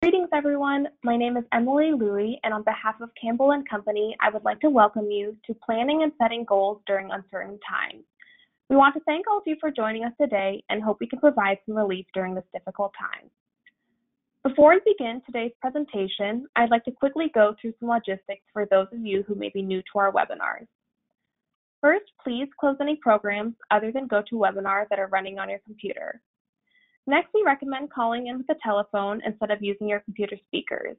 Greetings, everyone. My name is Emily Louie, and on behalf of Campbell Company, I would like to welcome you to Planning and Setting Goals During Uncertain Times. We want to thank all of you for joining us today and hope we can provide some relief during this difficult time. Before we begin today's presentation, I'd like to quickly go through some logistics for those of you who may be new to our webinars. First, please close any programs other than GoToWebinar that are running on your computer. Next, we recommend calling in with a telephone instead of using your computer speakers.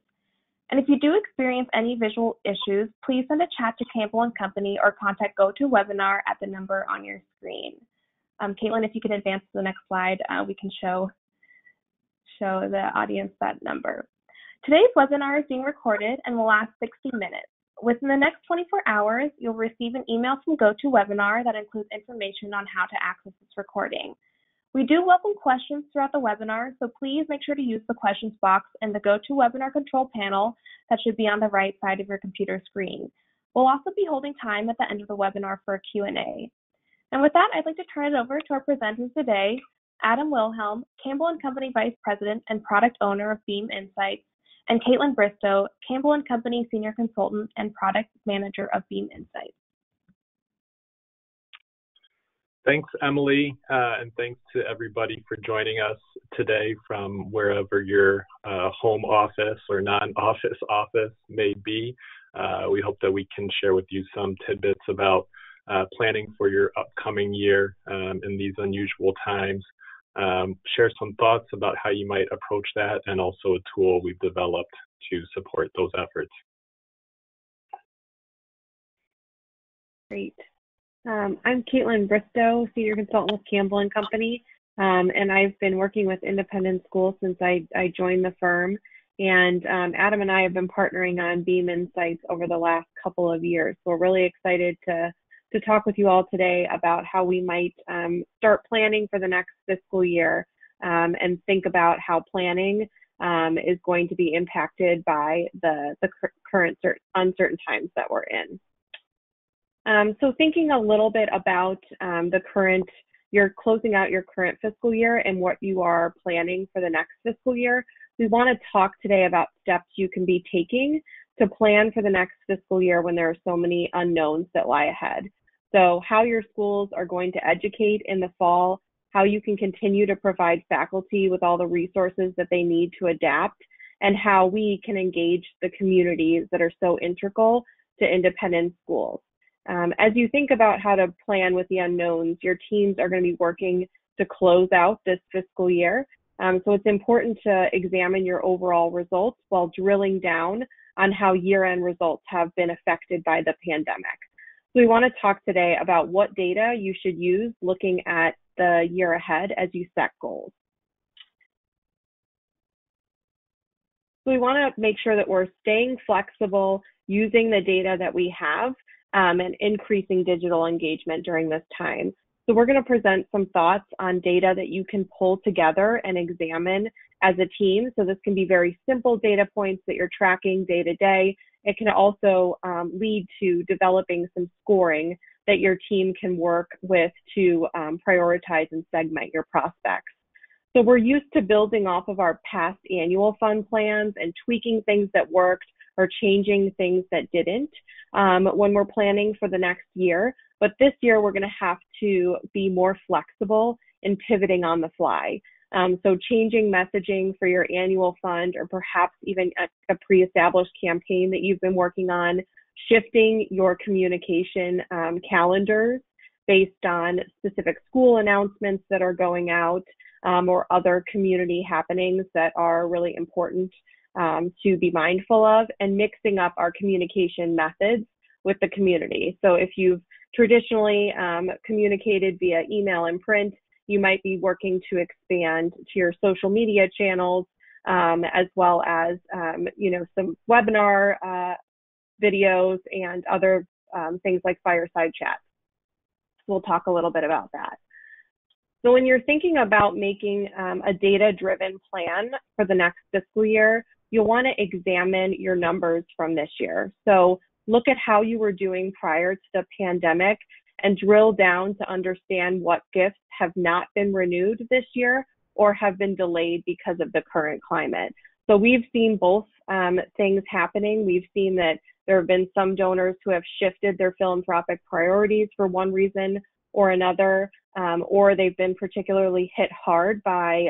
And if you do experience any visual issues, please send a chat to Campbell Company or contact GoToWebinar at the number on your screen. Caitlin, if you could advance to the next slide, we can show the audience that number. Today's webinar is being recorded and will last 60 minutes. Within the next 24 hours, you'll receive an email from GoToWebinar that includes information on how to access this recording. We do welcome questions throughout the webinar, so please make sure to use the questions box in the GoToWebinar control panel that should be on the right side of your computer screen. We'll also be holding time at the end of the webinar for a Q&A. And with that, I'd like to turn it over to our presenters today, Adam Wilhelm, Campbell Company Vice President and Product Owner of Beam Insights, and Caitlin Bristow, Campbell Company Senior Consultant and Product Manager of Beam Insights. Thanks, Emily, and thanks to everybody for joining us today from wherever your home office or non-office office may be. We hope that we can share with you some tidbits about planning for your upcoming year in these unusual times, share some thoughts about how you might approach that, and also a tool we've developed to support those efforts. Great. I'm Caitlin Bristow, Senior Consultant with Campbell Company, and I've been working with independent schools since I joined the firm. And Adam and I have been partnering on Beam Insights over the last couple of years. So we're really excited to talk with you all today about how we might start planning for the next fiscal year and think about how planning is going to be impacted by the current uncertain times that we're in. So thinking a little bit about you're closing out your current fiscal year and what you are planning for the next fiscal year, we want to talk today about steps you can be taking to plan for the next fiscal year when there are so many unknowns that lie ahead. So how your schools are going to educate in the fall, how you can continue to provide faculty with all the resources that they need to adapt, and how we can engage the communities that are so integral to independent schools. As you think about how to plan with the unknowns, your teams are going to be working to close out this fiscal year. So it's important to examine your overall results while drilling down on how year-end results have been affected by the pandemic. So we want to talk today about what data you should use looking at the year ahead as you set goals. So we want to make sure that we're staying flexible, using the data that we have, and increasing digital engagement during this time. So we're going to present some thoughts on data that you can pull together and examine as a team. So this can be very simple data points that you're tracking day to day. It can also lead to developing some scoring that your team can work with to prioritize and segment your prospects. So we're used to building off of our past annual fund plans and tweaking things that worked or changing things that didn't when we're planning for the next year. But this year, we're going to have to be more flexible in pivoting on the fly. So changing messaging for your annual fund, or perhaps even a pre-established campaign that you've been working on, shifting your communication calendars based on specific school announcements that are going out, or other community happenings that are really important to be mindful of, and mixing up our communication methods with the community. So if you've traditionally communicated via email and print, you might be working to expand to your social media channels, as well as some webinar videos and other things like fireside chats. We'll talk a little bit about that. So when you're thinking about making a data-driven plan for the next fiscal year, you'll want to examine your numbers from this year. So look at how you were doing prior to the pandemic and drill down to understand what gifts have not been renewed this year or have been delayed because of the current climate. So we've seen both things happening. We've seen that there have been some donors who have shifted their philanthropic priorities for one reason or another, or they've been particularly hit hard by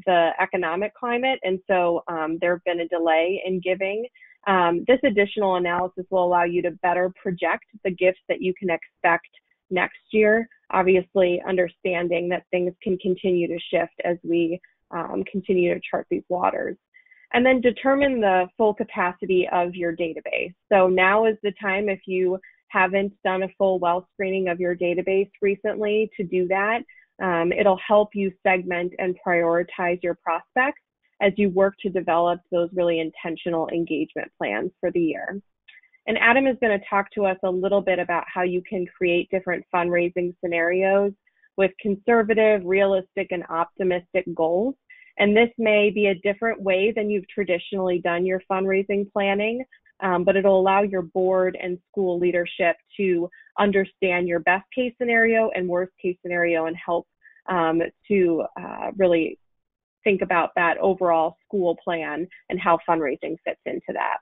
the economic climate, and so there have been a delay in giving. This additional analysis will allow you to better project the gifts that you can expect next year, obviously understanding that things can continue to shift as we continue to chart these waters. And then determine the full capacity of your database. So now is the time, if you haven't done a full well screening of your database recently, to do that. It'll help you segment and prioritize your prospects as you work to develop those really intentional engagement plans for the year. And Adam is going to talk to us a little bit about how you can create different fundraising scenarios with conservative, realistic, and optimistic goals. And this may be a different way than you've traditionally done your fundraising planning, but it'll allow your board and school leadership to understand your best case scenario and worst case scenario and help to really think about that overall school plan and how fundraising fits into that.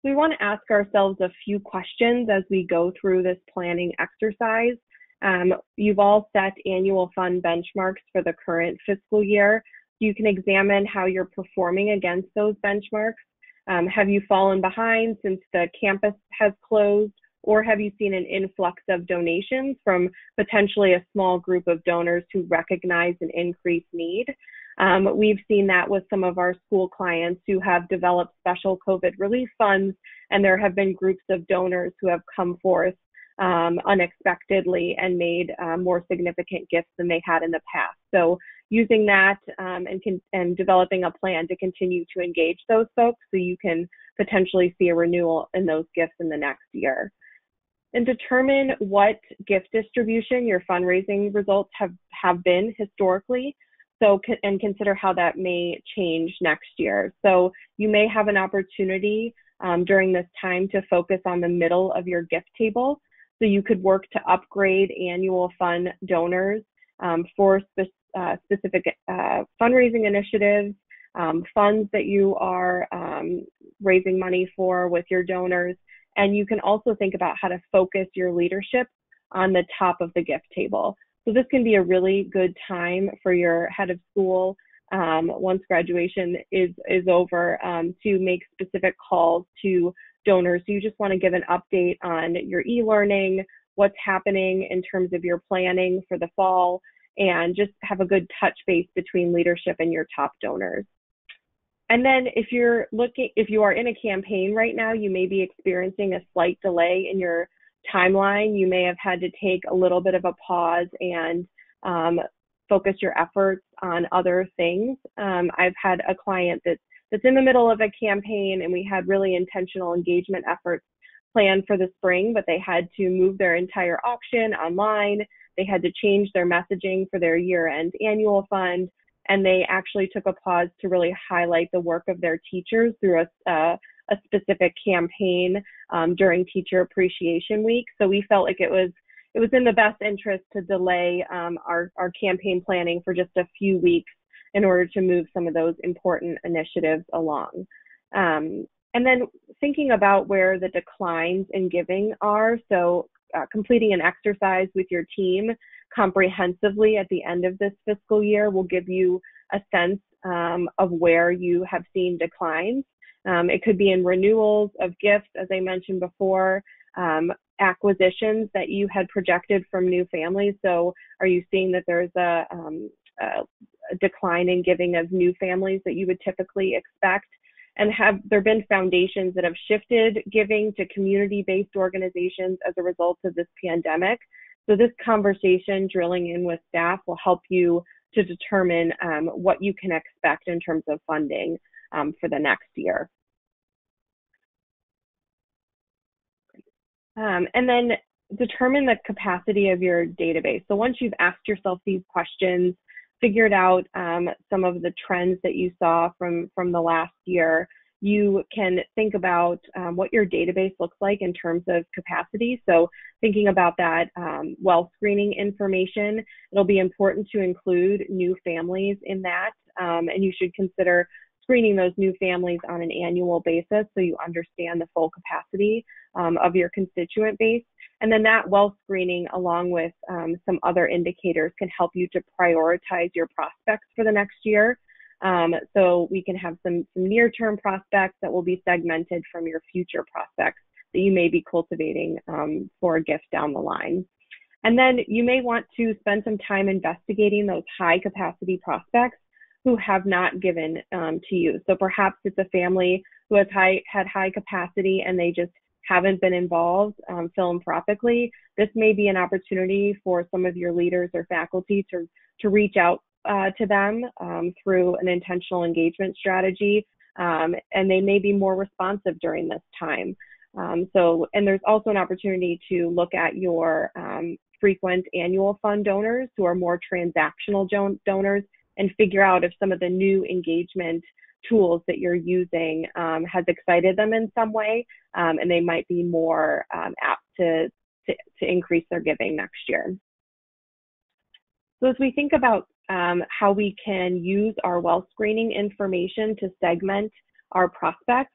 We want to ask ourselves a few questions as we go through this planning exercise. You've all set annual fund benchmarks for the current fiscal year. You can examine how you're performing against those benchmarks. Have you fallen behind since the campus has closed, or have you seen an influx of donations from potentially a small group of donors who recognize an increased need? We've seen that with some of our school clients who have developed special COVID relief funds, and there have been groups of donors who have come forth unexpectedly and made more significant gifts than they had in the past. So using that and developing a plan to continue to engage those folks so you can potentially see a renewal in those gifts in the next year. And determine what gift distribution your fundraising results have been historically. So, and consider how that may change next year. So you may have an opportunity during this time to focus on the middle of your gift table. So you could work to upgrade annual fund donors for specific fundraising initiatives, funds that you are raising money for with your donors. And you can also think about how to focus your leadership on the top of the gift table. So this can be a really good time for your head of school, once graduation is over, to make specific calls to donors. So you just want to give an update on your e-learning, what's happening in terms of your planning for the fall, and just have a good touch base between leadership and your top donors. And then if you are in a campaign right now, you may be experiencing a slight delay in your timeline. You may have had to take a little bit of a pause and focus your efforts on other things. I've had a client that's in the middle of a campaign, and we had really intentional engagement efforts planned for the spring, but they had to move their entire auction online. They had to change their messaging for their year-end annual fund, and they actually took a pause to really highlight the work of their teachers through a specific campaign during Teacher Appreciation Week. So we felt like it was in the best interest to delay our campaign planning for just a few weeks in order to move some of those important initiatives along. And then thinking about where the declines in giving are, so completing an exercise with your team comprehensively at the end of this fiscal year will give you a sense of where you have seen declines. It could be in renewals of gifts, as I mentioned before, acquisitions that you had projected from new families. So are you seeing that there's a decline in giving of new families that you would typically expect? And have there been foundations that have shifted giving to community-based organizations as a result of this pandemic? So this conversation, drilling in with staff, will help you to determine what you can expect in terms of funding for the next year. And then determine the capacity of your database. So once you've asked yourself these questions, figured out some of the trends that you saw from the last year, you can think about what your database looks like in terms of capacity. So thinking about that wealth screening information, it'll be important to include new families in that, and you should consider screening those new families on an annual basis so you understand the full capacity of your constituent base. And then that wealth screening, along with some other indicators, can help you to prioritize your prospects for the next year. So we can have some near-term prospects that will be segmented from your future prospects that you may be cultivating for a gift down the line. And then you may want to spend some time investigating those high-capacity prospects who have not given to you. So perhaps it's a family who has had high capacity and they just haven't been involved philanthropically. This may be an opportunity for some of your leaders or faculty to reach out to them through an intentional engagement strategy, and they may be more responsive during this time. And there's also an opportunity to look at your frequent annual fund donors who are more transactional donors and figure out if some of the new engagement tools that you're using has excited them in some way, and they might be more apt to increase their giving next year. So as we think about how we can use our wealth screening information to segment our prospects,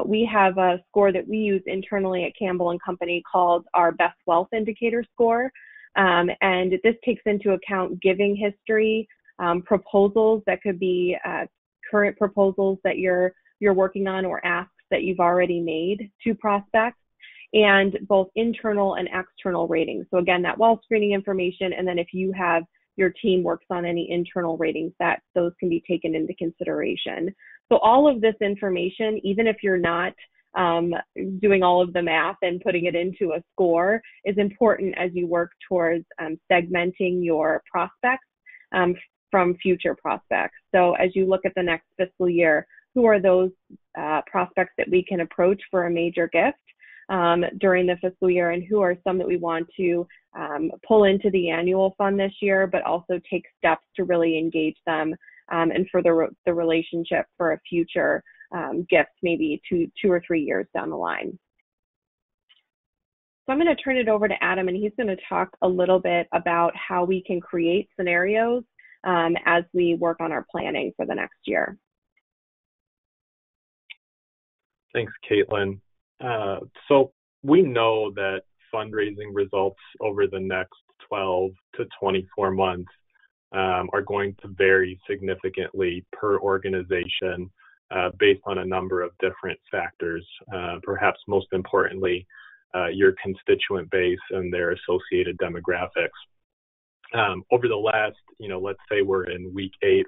we have a score that we use internally at Campbell Company called our Best Wealth Indicator score. And this takes into account giving history, proposals that could be current proposals that you're working on or asks that you've already made to prospects, and both internal and external ratings. So again, that wealth screening information, and then if you have your team works on any internal ratings, that those can be taken into consideration. So all of this information, even if you're not doing all of the math and putting it into a score, is important as you work towards segmenting your prospects from future prospects. So as you look at the next fiscal year, who are those prospects that we can approach for a major gift during the fiscal year, and who are some that we want to pull into the annual fund this year, but also take steps to really engage them and further the relationship for a future gift, maybe two or 3 years down the line. So I'm going to turn it over to Adam, and he's going to talk a little bit about how we can create scenarios as we work on our planning for the next year. Thanks, Caitlin. So we know that fundraising results over the next 12 to 24 months are going to vary significantly per organization based on a number of different factors, perhaps most importantly, your constituent base and their associated demographics. Over the last, let's say we're in week 9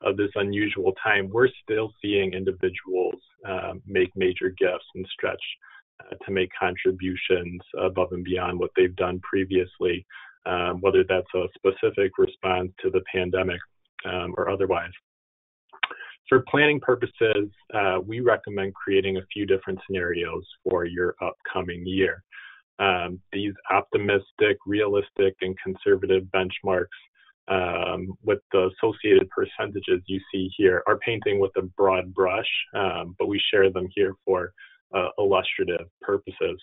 of this unusual time, we're still seeing individuals make major gifts and stretch to make contributions above and beyond what they've done previously, whether that's a specific response to the pandemic or otherwise. For planning purposes, we recommend creating a few different scenarios for your upcoming year. These optimistic, realistic, and conservative benchmarks with the associated percentages you see here are painting with a broad brush, but we share them here for illustrative purposes.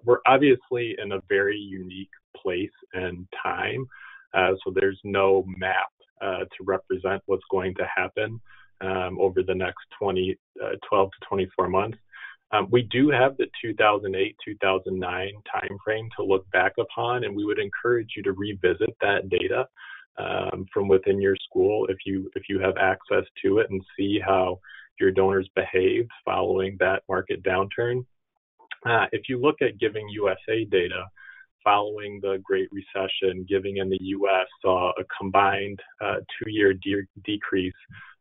We're obviously in a very unique place and time, so there's no map to represent what's going to happen over the next 12 to 24 months. We do have the 2008-2009 timeframe to look back upon, and we would encourage you to revisit that data from within your school if you have access to it, and see how your donors behaved following that market downturn. If you look at Giving USA data, following the Great Recession, giving in the U.S. saw a combined 2-year decrease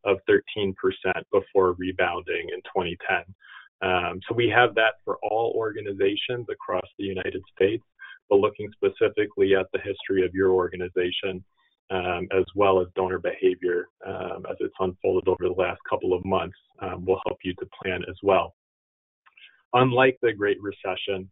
of 13% before rebounding in 2010. So we have that for all organizations across the United States, but looking specifically at the history of your organization, as well as donor behavior as it's unfolded over the last couple of months, will help you to plan as well. Unlike the Great Recession,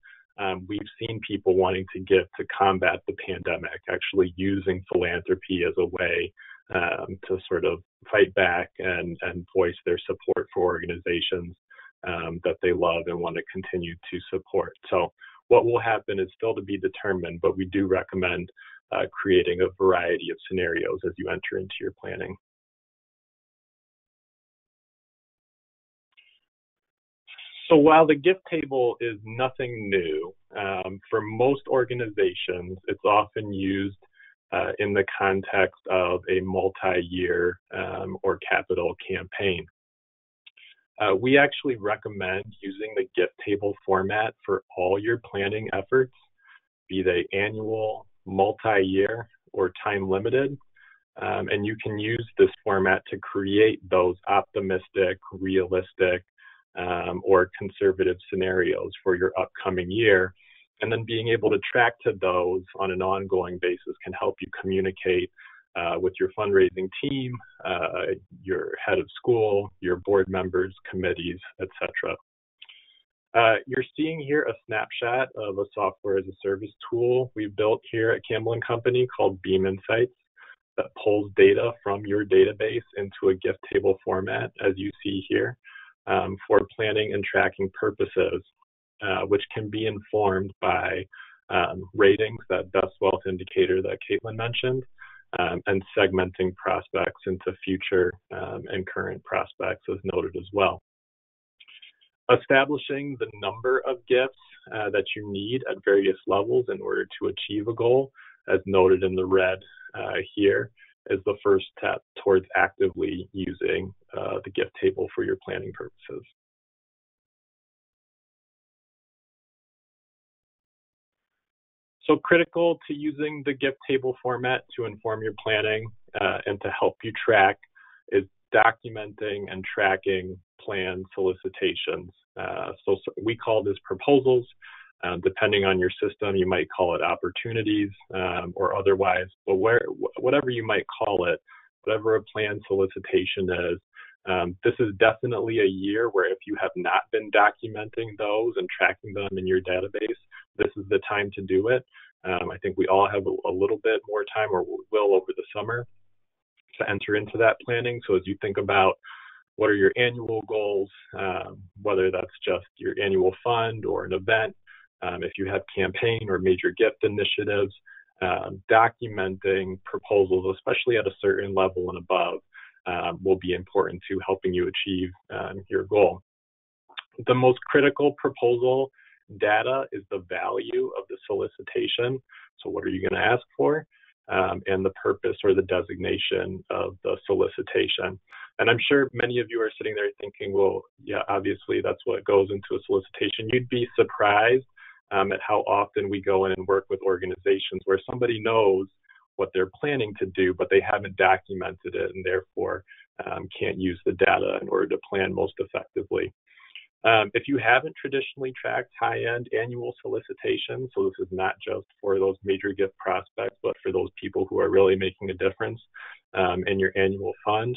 we've seen people wanting to give to combat the pandemic, actually using philanthropy as a way to sort of fight back and voice their support for organizations that they love and want to continue to support. So what will happen is still to be determined, but we do recommend creating a variety of scenarios as you enter into your planning. So while the gift table is nothing new, for most organizations, it's often used in the context of a multi-year or capital campaign. We actually recommend using the gift table format for all your planning efforts, be they annual, multi-year, or time-limited. And you can use this format to create those optimistic, realistic, or conservative scenarios for your upcoming year. And then being able to track to those on an ongoing basis can help you communicate with your fundraising team, your head of school, your board members, committees, etc. You're seeing here a snapshot of a software as a service tool we built here at Campbell Company called Beam Insights that pulls data from your database into a gift table format, as you see here, for planning and tracking purposes, which can be informed by ratings, that best wealth indicator that Caitlin mentioned, and segmenting prospects into future and current prospects as noted as well. Establishing the number of gifts that you need at various levels in order to achieve a goal, as noted in the red here, is the first step towards actively using the gift table for your planning purposes. So critical to using the gift table format to inform your planning and to help you track is documenting and tracking plan solicitations. So we call this proposals. Depending on your system, you might call it opportunities or otherwise, but whatever you might call it, whatever a plan solicitation is, this is definitely a year where if you have not been documenting those and tracking them in your database, this is the time to do it. I think we all have a little bit more time, or will over the summer, to enter into that planning. So as you think about what are your annual goals, whether that's just your annual fund or an event, if you have campaign or major gift initiatives, documenting proposals, especially at a certain level and above, will be important to helping you achieve your goal. The most critical proposal data is the value of the solicitation. So what are you going to ask for? And the purpose or the designation of the solicitation. And I'm sure many of you are sitting there thinking, well, yeah, obviously that's what goes into a solicitation. You'd be surprised at how often we go in and work with organizations where somebody knows what they're planning to do, but they haven't documented it and therefore can't use the data in order to plan most effectively. If you haven't traditionally tracked high-end annual solicitations, so this is not just for those major gift prospects, but for those people who are really making a difference in your annual fund,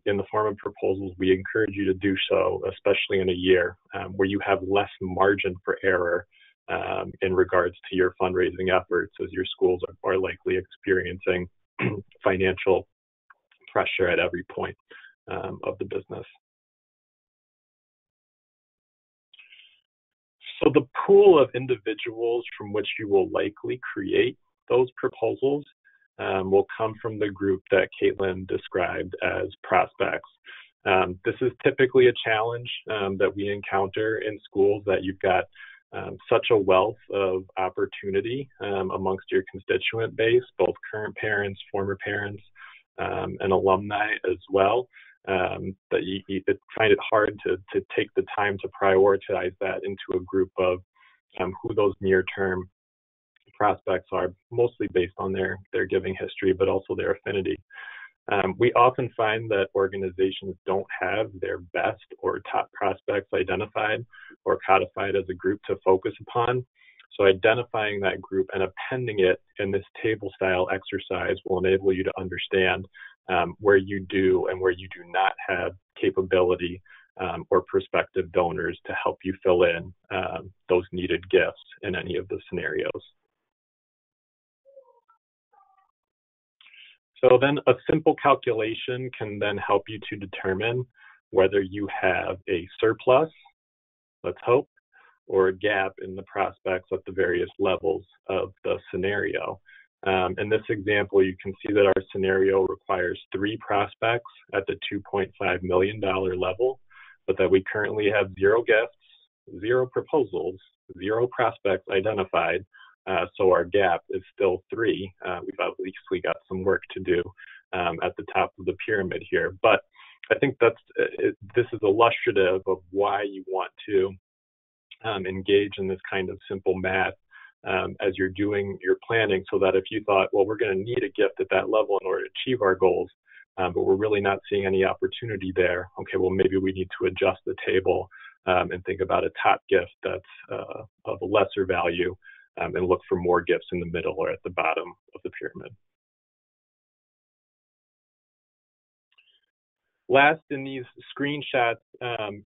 in the form of proposals, we encourage you to do so, especially in a year where you have less margin for error in regards to your fundraising efforts, as your schools are likely experiencing financial pressure at every point of the business. So the pool of individuals from which you will likely create those proposals will come from the group that Caitlin described as prospects. This is typically a challenge that we encounter in schools, that you've got such a wealth of opportunity amongst your constituent base, both current parents, former parents, and alumni as well, that you find it hard to take the time to prioritize that into a group of who those near-term prospects are, mostly based on their giving history, but also their affinity. We often find that organizations don't have their best or top prospects identified or codified as a group to focus upon. So identifying that group and appending it in this table-style exercise will enable you to understand where you do and where you do not have capability or prospective donors to help you fill in those needed gifts in any of the scenarios. So then a simple calculation can then help you to determine whether you have a surplus, let's hope, or a gap in the prospects at the various levels of the scenario. In this example, you can see that our scenario requires 3 prospects at the $2.5 million level, but that we currently have 0 gifts, 0 proposals, 0 prospects identified. So our gap is still 3. We've obviously got some work to do at the top of the pyramid here. But I think this is illustrative of why you want to engage in this kind of simple math as you're doing your planning, so that if you thought, well, we're going to need a gift at that level in order to achieve our goals, but we're really not seeing any opportunity there, okay, well, maybe we need to adjust the table and think about a top gift that's of a lesser value and look for more gifts in the middle or at the bottom of the pyramid. Last, in these screenshots,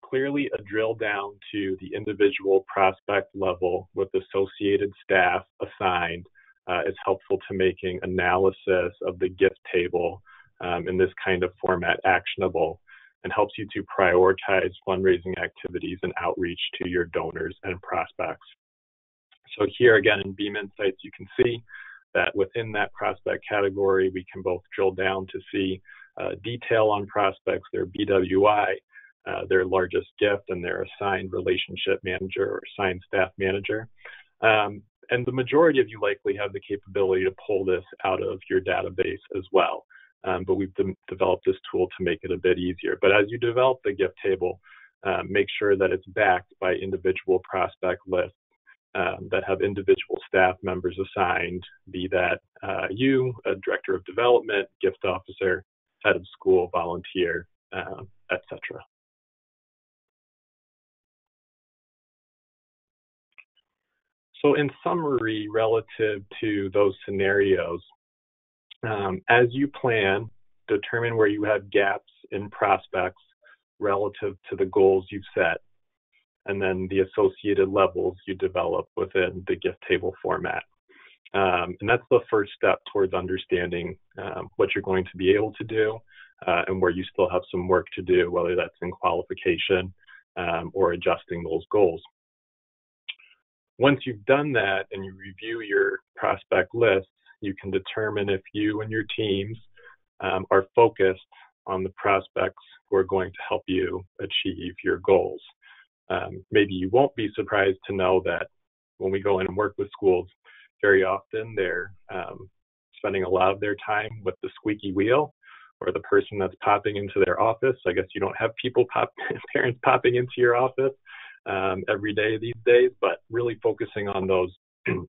clearly a drill down to the individual prospect level with associated staff assigned is helpful to making analysis of the gift table in this kind of format actionable, and helps you to prioritize fundraising activities and outreach to your donors and prospects. So here again in Beam Insights, you can see that within that prospect category, we can both drill down to see detail on prospects, their BWI, their largest gift, and their assigned relationship manager or assigned staff manager. And the majority of you likely have the capability to pull this out of your database as well. But we've developed this tool to make it a bit easier. But as you develop the gift table, make sure that it's backed by individual prospect lists that have individual staff members assigned, be that you, a director of development, gift officer, head of school, volunteer, etc. So in summary, relative to those scenarios, as you plan, determine where you have gaps in prospects relative to the goals you've set, and then the associated levels you develop within the gift table format. And that's the first step towards understanding what you're going to be able to do and where you still have some work to do, whether that's in qualification or adjusting those goals. Once you've done that and you review your prospect lists, you can determine if you and your teams are focused on the prospects who are going to help you achieve your goals. Maybe you won't be surprised to know that when we go in and work with schools, very often they're spending a lot of their time with the squeaky wheel or the person that's popping into their office. I guess you don't have parents popping into your office every day these days, but really focusing on those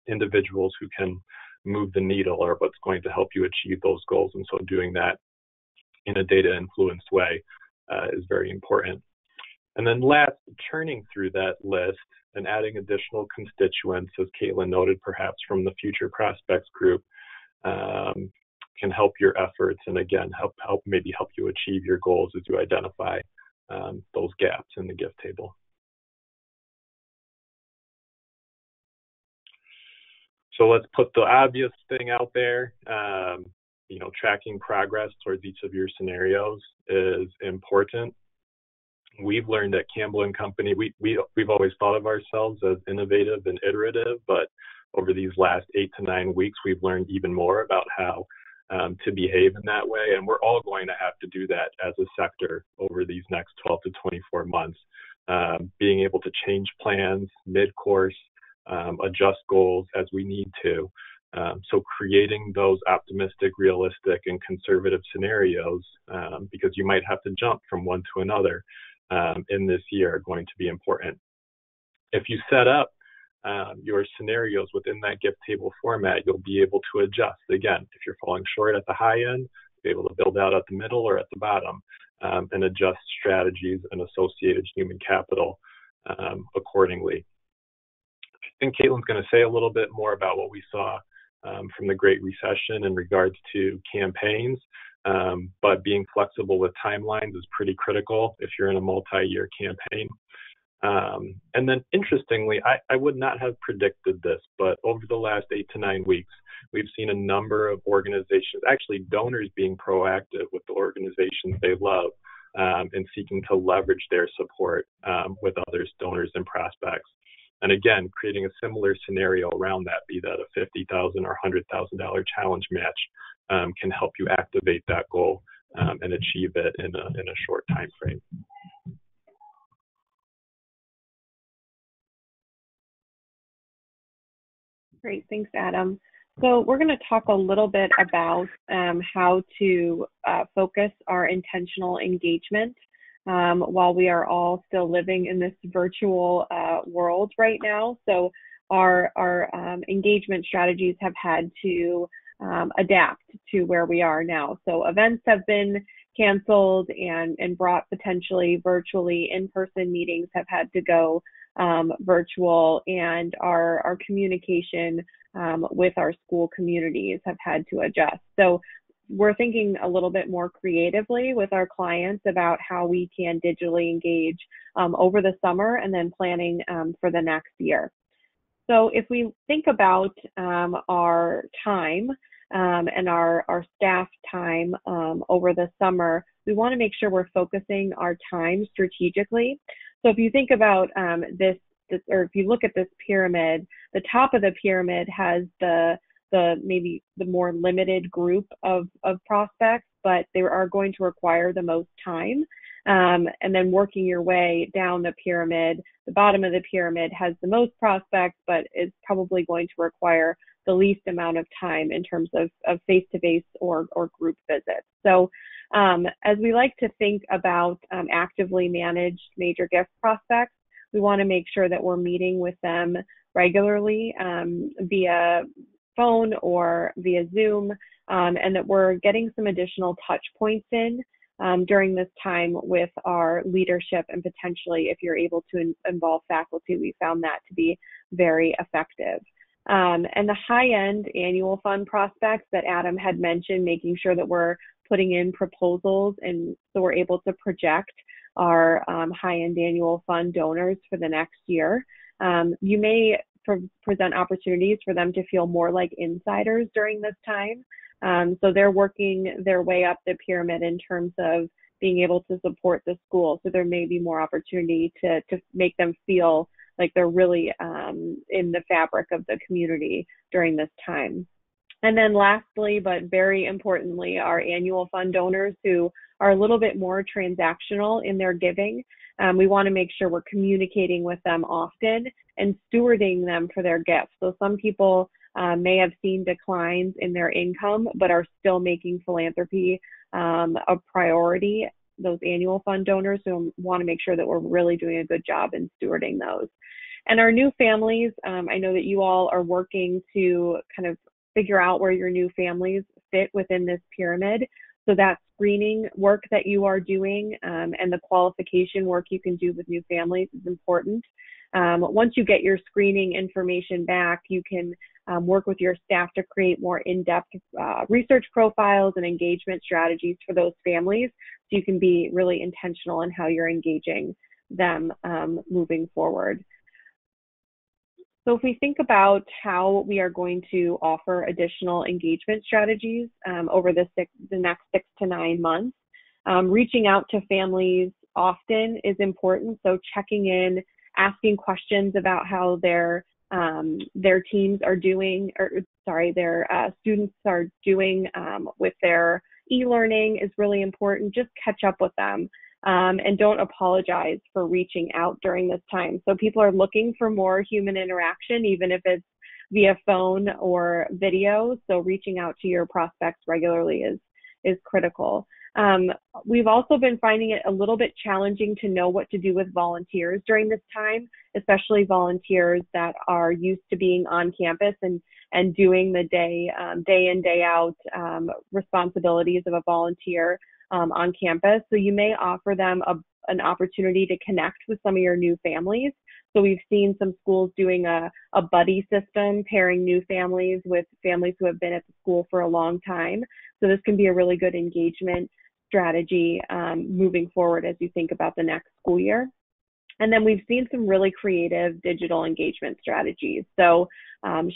individuals who can move the needle or what's going to help you achieve those goals. And so doing that in a data influenced way is very important. And then last, churning through that list and adding additional constituents, as Caitlin noted, perhaps from the future prospects group, can help your efforts and again, maybe help you achieve your goals as you identify those gaps in the gift table. So let's put the obvious thing out there. Tracking progress towards each of your scenarios is important. We've learned at Campbell Company, we've always thought of ourselves as innovative and iterative, but over these last 8 to 9 weeks, we've learned even more about how to behave in that way. And we're all going to have to do that as a sector over these next 12 to 24 months, being able to change plans mid-course, adjust goals as we need to. So creating those optimistic, realistic, and conservative scenarios, because you might have to jump from one to another in this year, are going to be important. If you set up your scenarios within that gift table format, you'll be able to adjust. Again, if you're falling short at the high end, be able to build out at the middle or at the bottom and adjust strategies and associated human capital accordingly. I think Caitlin's going to say a little bit more about what we saw from the Great Recession in regards to campaigns, but being flexible with timelines is pretty critical if you're in a multi-year campaign. And then interestingly, I would not have predicted this, but over the last 8 to 9 weeks, we've seen a number of organizations, actually donors, being proactive with the organizations they love and seeking to leverage their support with others, donors, and prospects. And again, creating a similar scenario around that, be that a $50,000 or $100,000 challenge match, can help you activate that goal and achieve it in a short time frame. Great, thanks, Adam. So we're going to talk a little bit about how to focus our intentional engagement while we are all still living in this virtual world right now. So our engagement strategies have had to adapt to where we are now. So events have been canceled and brought potentially virtually. In-person meetings have had to go virtual, and our communication with our school communities have had to adjust. So we're thinking a little bit more creatively with our clients about how we can digitally engage over the summer and then planning for the next year. So if we think about our time and our staff time over the summer, we want to make sure we're focusing our time strategically. So if you think about this, or if you look at this pyramid, the top of the pyramid has the maybe the more limited group of prospects, but they are going to require the most time. And then working your way down the pyramid, the bottom of the pyramid has the most prospects, but is probably going to require the least amount of time in terms of face-to-face or group visits. So as we like to think about actively managed major gift prospects, we want to make sure that we're meeting with them regularly via phone or via Zoom, and that we're getting some additional touch points in during this time with our leadership, and potentially, if you're able to involve faculty, we found that to be very effective. And the high-end annual fund prospects that Adam had mentioned, making sure that we're putting in proposals, and so we're able to project our high-end annual fund donors for the next year. You may present opportunities for them to feel more like insiders during this time. So they're working their way up the pyramid in terms of being able to support the school. So there may be more opportunity to make them feel like they're really in the fabric of the community during this time. And then lastly, but very importantly, our annual fund donors who are a little bit more transactional in their giving. We want to make sure we're communicating with them often and stewarding them for their gifts. So some people may have seen declines in their income, but are still making philanthropy a priority, those annual fund donors. So we want to make sure that we're really doing a good job in stewarding those. And our new families, I know that you all are working to kind of figure out where your new families fit within this pyramid. So that screening work that you are doing and the qualification work you can do with new families is important. Once you get your screening information back, you can work with your staff to create more in-depth research profiles and engagement strategies for those families, so you can be really intentional in how you're engaging them moving forward. So if we think about how we are going to offer additional engagement strategies over the next 6 to 9 months, reaching out to families often is important. So checking in, asking questions about how their teams are doing, their students are doing with their e-learning is really important. Just catch up with them. And don't apologize for reaching out during this time. So people are looking for more human interaction, even if it's via phone or video. So reaching out to your prospects regularly is critical. We've also been finding it a little bit challenging to know what to do with volunteers during this time, especially volunteers that are used to being on campus and doing the day in, day out responsibilities of a volunteer on campus. So you may offer them an opportunity to connect with some of your new families. So we've seen some schools doing a buddy system, pairing new families with families who have been at the school for a long time. So this can be a really good engagement strategy moving forward as you think about the next school year. And then we've seen some really creative digital engagement strategies. So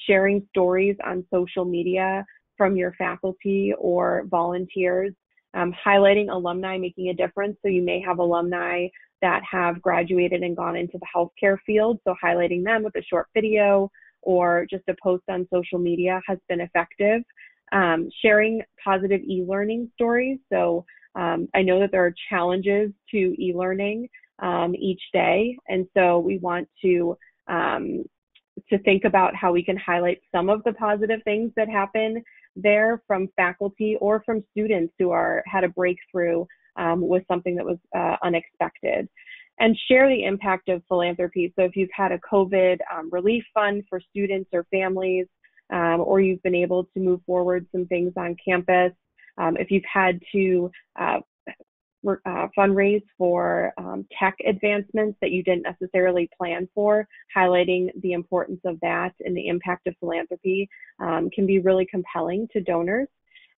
sharing stories on social media from your faculty or volunteers, highlighting alumni making a difference. So you may have alumni that have graduated and gone into the healthcare field. So highlighting them with a short video or just a post on social media has been effective. Sharing positive e-learning stories. So I know that there are challenges to e-learning each day. And so we want to think about how we can highlight some of the positive things that happen there from faculty or from students who had a breakthrough with something that was unexpected. And share the impact of philanthropy. So if you've had a COVID relief fund for students or families, or you've been able to move forward some things on campus, if you've had to fundraise for tech advancements that you didn't necessarily plan for, highlighting the importance of that and the impact of philanthropy can be really compelling to donors.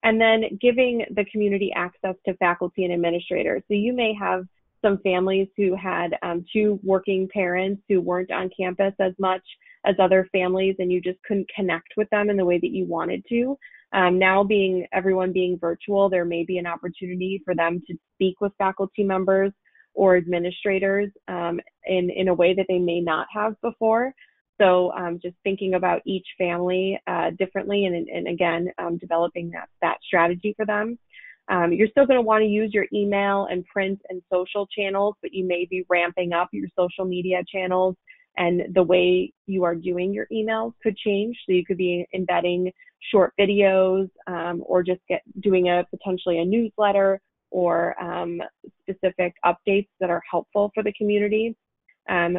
And then giving the community access to faculty and administrators. So you may have some families who had two working parents who weren't on campus as much as other families, and you just couldn't connect with them in the way that you wanted to. Now everyone being virtual, there may be an opportunity for them to speak with faculty members or administrators in a way that they may not have before. So just thinking about each family differently and again, developing that strategy for them. You're still going to want to use your email and print and social channels, but you may be ramping up your social media channels, and the way you are doing your emails could change. So you could be embedding short videos or just doing potentially a newsletter or specific updates that are helpful for the community.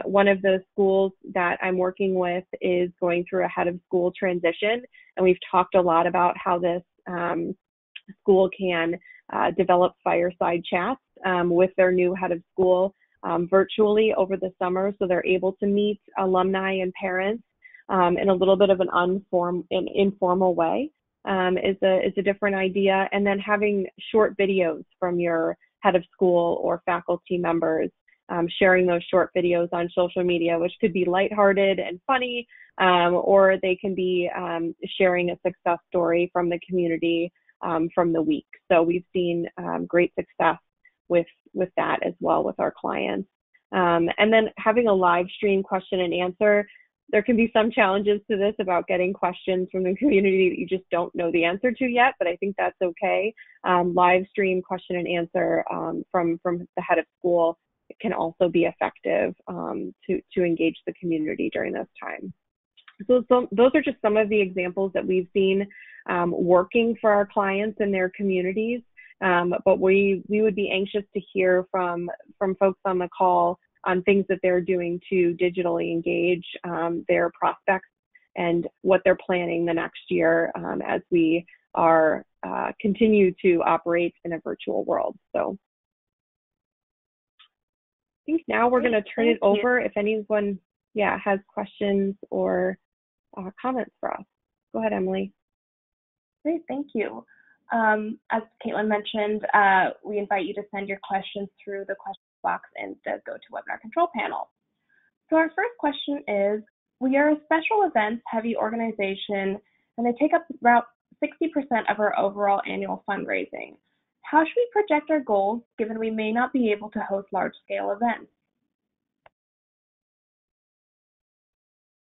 One of the schools that I'm working with is going through a head of school transition, and we've talked a lot about how this school can develop fireside chats with their new head of school virtually over the summer, so they're able to meet alumni and parents in a little bit of an informal way is a different idea. And then having short videos from your head of school or faculty members, sharing those short videos on social media, which could be lighthearted and funny, or they can be sharing a success story from the community from the week. So we've seen great success with that as well with our clients. And then having a live stream question and answer. There can be some challenges to this about getting questions from the community that you just don't know the answer to yet, but I think that's okay. Live stream question and answer from the head of school can also be effective to engage the community during this time. So those are just some of the examples that we've seen working for our clients and their communities. But we would be anxious to hear from folks on the call on things that they're doing to digitally engage their prospects and what they're planning the next year as we are continue to operate in a virtual world. So I think now we're going to turn it over if anyone has questions or comments for us. Go ahead, Emily. Great, thank you. As Caitlin mentioned, we invite you to send your questions through the question box in the GoToWebinar control panel. So our first question is, we are a special events heavy organization and they take up about 60% of our overall annual fundraising. How should we project our goals given we may not be able to host large scale events?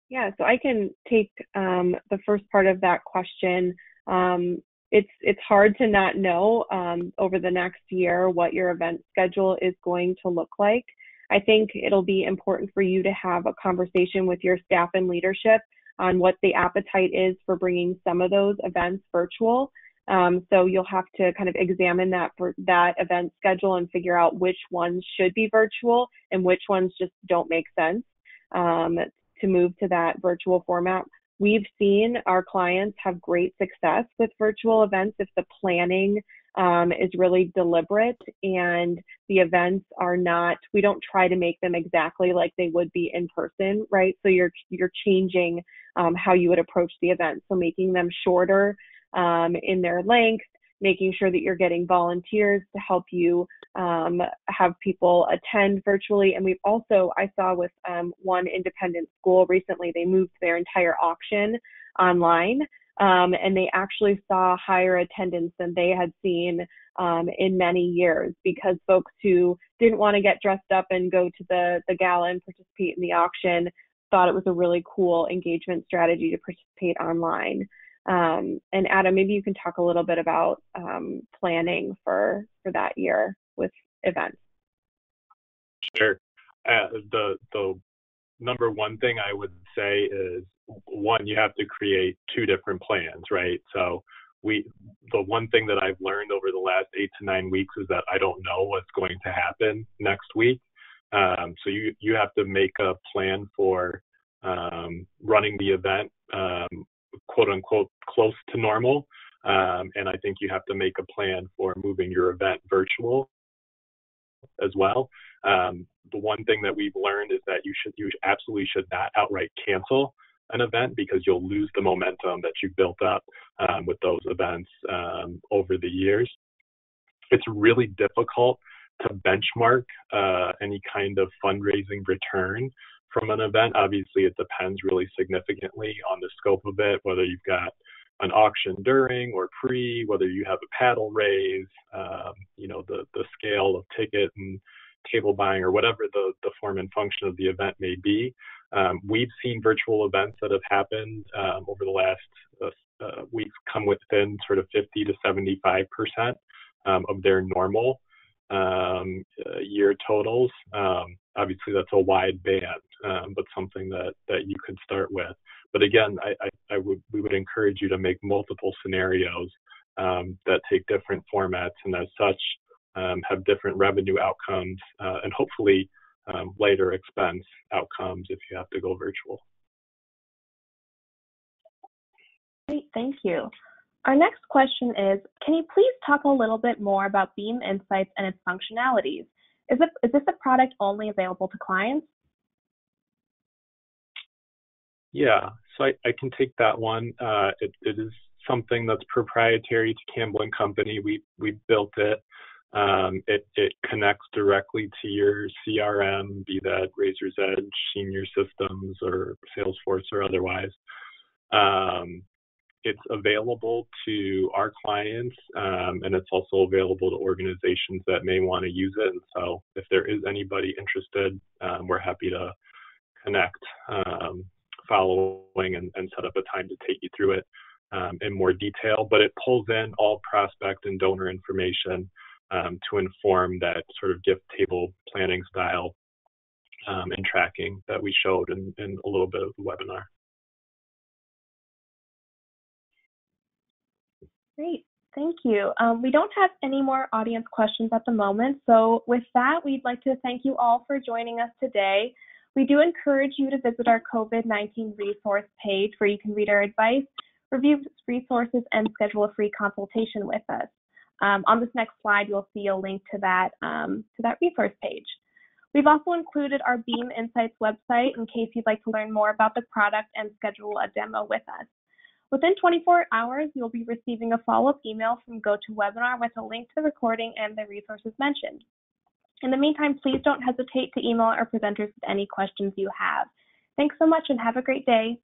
Yeah, so I can take the first part of that question. It's hard to not know over the next year what your event schedule is going to look like. I think it'll be important for you to have a conversation with your staff and leadership on what the appetite is for bringing some of those events virtual. So you'll have to kind of examine that event schedule and figure out which ones should be virtual and which ones just don't make sense to move to that virtual format. We've seen our clients have great success with virtual events if the planning is really deliberate and the events are not, we don't try to make them exactly like they would be in person, right? So you're changing how you would approach the event. So making them shorter in their length, making sure that you're getting volunteers to help you have people attend virtually. And we've also, I saw with one independent school recently, they moved their entire auction online, and they actually saw higher attendance than they had seen in many years, because folks who didn't want to get dressed up and go to the gala and participate in the auction thought it was a really cool engagement strategy to participate online. And Adam, maybe you can talk a little bit about planning for that year with events. Sure. The number one thing I would say is, one, you have to create two different plans, right? So the one thing that I've learned over the last 8 to 9 weeks is that I don't know what's going to happen next week. So you have to make a plan for running the event, quote unquote, close to normal. And I think you have to make a plan for moving your event virtual as well. The one thing that we've learned is that you absolutely should not outright cancel an event, because you'll lose the momentum that you built up with those events over the years. It's really difficult to benchmark any kind of fundraising return from an event. Obviously, it depends really significantly on the scope of it, whether you've got an auction during or pre, whether you have a paddle raise, the scale of ticket and table buying, or whatever the form and function of the event may be. We've seen virtual events that have happened over the last weeks come within sort of 50 to 75% of their normal year totals. Obviously, that's a wide band, but something that you could start with. But again, we would encourage you to make multiple scenarios that take different formats, and as such have different revenue outcomes and hopefully later expense outcomes if you have to go virtual. Great, thank you. Our next question is, can you please talk a little bit more about Beam Insights and its functionalities? Is this a product only available to clients? Yeah, so I can take that one. It is something that's proprietary to Campbell Company. We built it. It connects directly to your CRM, be that Razor's Edge, Senior Systems, or Salesforce or otherwise. It's available to our clients, and it's also available to organizations that may want to use it. And so if there is anybody interested, we're happy to connect following and set up a time to take you through it in more detail. But it pulls in all prospect and donor information to inform that sort of gift table planning style and tracking that we showed in a little bit of the webinar. Great, thank you. We don't have any more audience questions at the moment. So with that, we'd like to thank you all for joining us today. We do encourage you to visit our COVID-19 resource page where you can read our advice, review resources, and schedule a free consultation with us. On this next slide, you'll see a link to that resource page. We've also included our Beam Insights website in case you'd like to learn more about the product and schedule a demo with us. Within 24 hours, you'll be receiving a follow-up email from GoToWebinar with a link to the recording and the resources mentioned. In the meantime, please don't hesitate to email our presenters with any questions you have. Thanks so much and have a great day.